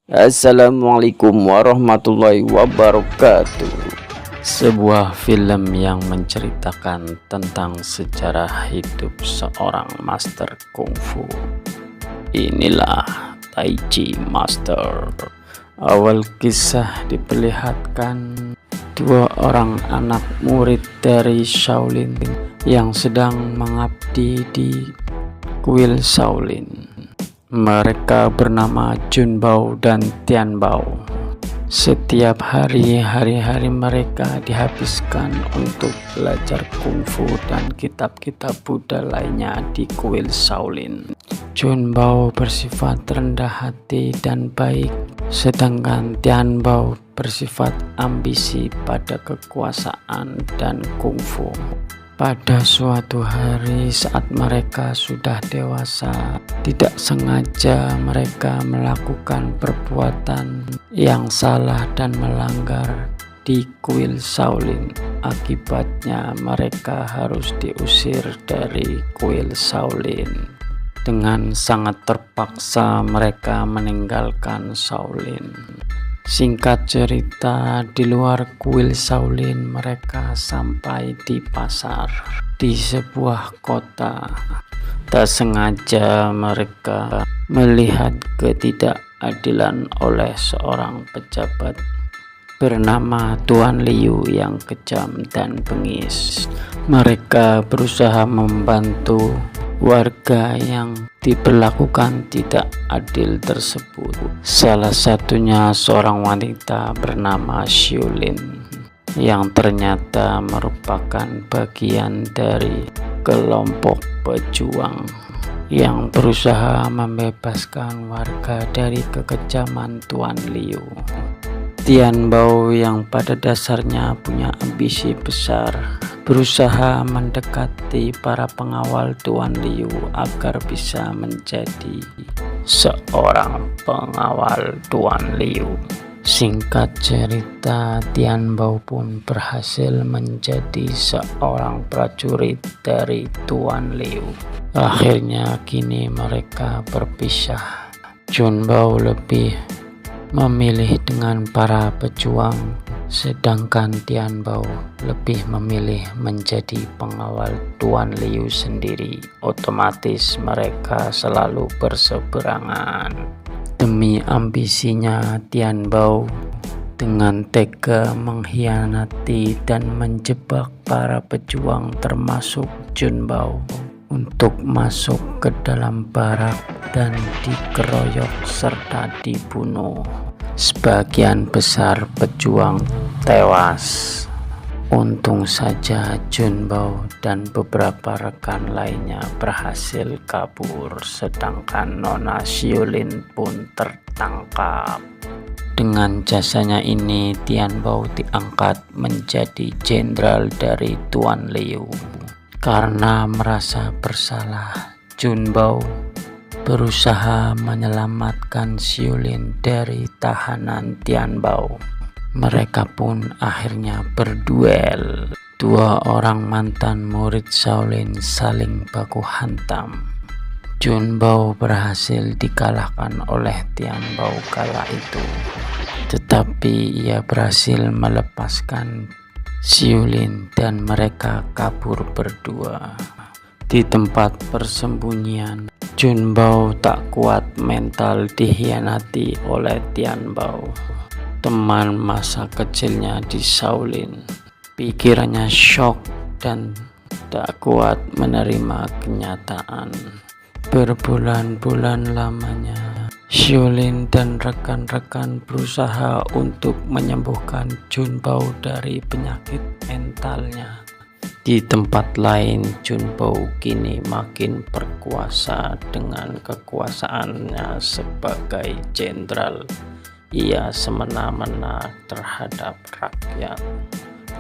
Assalamualaikum warahmatullahi wabarakatuh. Sebuah film yang menceritakan tentang sejarah hidup seorang master kungfu. Inilah Tai Chi Master. Awal kisah diperlihatkan dua orang anak murid dari Shaolin yang sedang mengabdi di kuil Shaolin. Mereka bernama Jun Bao dan Tian Bao. Setiap hari-hari mereka dihabiskan untuk belajar kungfu dan kitab-kitab Buddha lainnya di kuil Shaolin. Jun Bao bersifat rendah hati dan baik, sedangkan Tian Bao bersifat ambisi pada kekuasaan dan kungfu. Pada suatu hari saat mereka sudah dewasa, tidak sengaja mereka melakukan perbuatan yang salah dan melanggar di kuil Shaolin. Akibatnya mereka harus diusir dari kuil Shaolin. Dengan sangat terpaksa mereka meninggalkan Shaolin. Singkat cerita, di luar kuil Shaolin mereka sampai di pasar di sebuah kota. Tak sengaja mereka melihat ketidakadilan oleh seorang pejabat bernama Tuan Liu yang kejam dan bengis. Mereka berusaha membantu warga yang diperlakukan tidak adil tersebut. Salah satunya seorang wanita bernama Xiulin yang ternyata merupakan bagian dari kelompok pejuang yang berusaha membebaskan warga dari kekejaman Tuan Liu. Tian Bao yang pada dasarnya punya ambisi besar berusaha mendekati para pengawal Tuan Liu agar bisa menjadi seorang pengawal Tuan Liu. Singkat cerita, Tian Bao pun berhasil menjadi seorang prajurit dari Tuan Liu. Akhirnya kini mereka berpisah. Jun Bao lebih memilih dengan para pejuang, sedangkan Tian Bao lebih memilih menjadi pengawal Tuan Liu sendiri. Otomatis mereka selalu berseberangan. Demi ambisinya, Tian Bao dengan tega mengkhianati dan menjebak para pejuang termasuk Jun Bao untuk masuk ke dalam barak dan dikeroyok serta dibunuh. Sebagian besar pejuang tewas. Untung saja Jun Bao dan beberapa rekan lainnya berhasil kabur, sedangkan Nona Xiulin pun tertangkap. Dengan jasanya ini, Tian Bao diangkat menjadi jenderal dari Tuan Liu. Karena merasa bersalah, Jun Bao berusaha menyelamatkan Xiulin dari tahanan Tian Bao. Mereka pun akhirnya berduel. Dua orang mantan murid Shaolin saling baku hantam. Jun Bao berhasil dikalahkan oleh Tian Bao kala itu, tetapi ia berhasil melepaskan Xiulin dan mereka kabur berdua. Di tempat persembunyian, Jun Bao tak kuat mental dikhianati oleh Tian Bao, teman masa kecilnya di Shaolin. Pikirannya shock dan tak kuat menerima kenyataan. Berbulan-bulan lamanya, Xiulin dan rekan-rekan berusaha untuk menyembuhkan Jun Bao dari penyakit mentalnya. Di tempat lain, Jun Bao kini makin berkuasa dengan kekuasaannya sebagai jenderal. Ia semena-mena terhadap rakyat.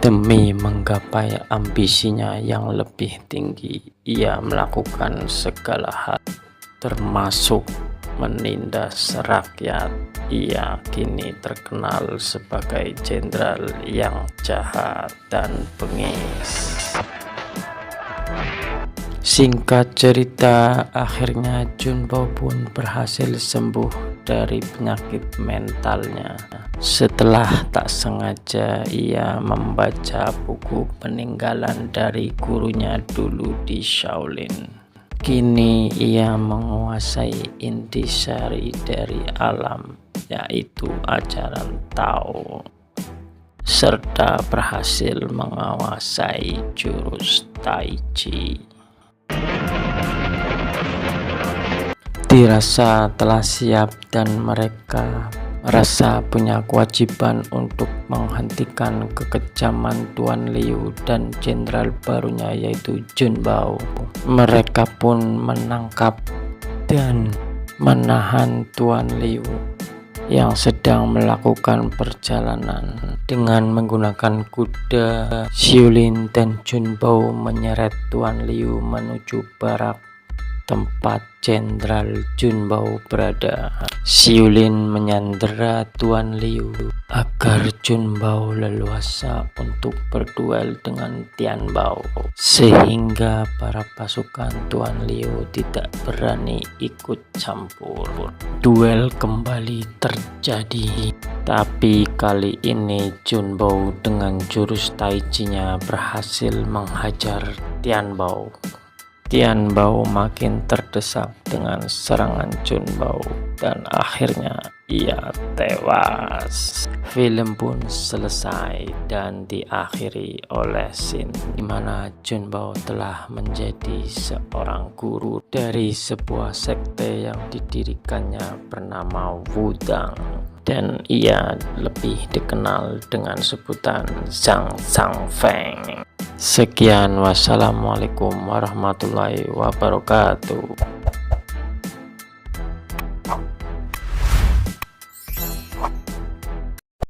Demi menggapai ambisinya yang lebih tinggi, ia melakukan segala hal, termasuk menindas rakyat. Ia kini terkenal sebagai jenderal yang jahat dan bengis. Singkat cerita, akhirnya Jun Bao pun berhasil sembuh dari penyakit mentalnya. Setelah tak sengaja ia membaca buku peninggalan dari gurunya dulu di Shaolin, kini ia menguasai intisari dari alam, yaitu ajaran Tao, serta berhasil menguasai jurus Tai Chi. Dirasa telah siap dan mereka merasa punya kewajiban untuk menghentikan kekejaman Tuan Liu dan jenderal barunya yaitu Jun Bao. Mereka pun menangkap dan menahan Tuan Liu yang sedang melakukan perjalanan. Dengan menggunakan kuda, Xiulin dan Jun Bao menyeret Tuan Liu menuju barak tempat Jenderal Jun Bao berada. Xiulin menyandera Tuan Liu agar Jun Bao leluasa untuk berduel dengan Tian Bao, sehingga para pasukan Tuan Liu tidak berani ikut campur. Duel kembali terjadi, tapi kali ini Jun Bao dengan jurus Tai Chi-nya berhasil menghajar Tian Bao. Tian Bao makin terdesak dengan serangan Jun Bao dan akhirnya ia tewas. Film pun selesai dan diakhiri oleh scene di mana Jun Bao telah menjadi seorang guru dari sebuah sekte yang didirikannya bernama Wudang, dan ia lebih dikenal dengan sebutan Zhang Feng. Sekian, wassalamualaikum warahmatullahi wabarakatuh.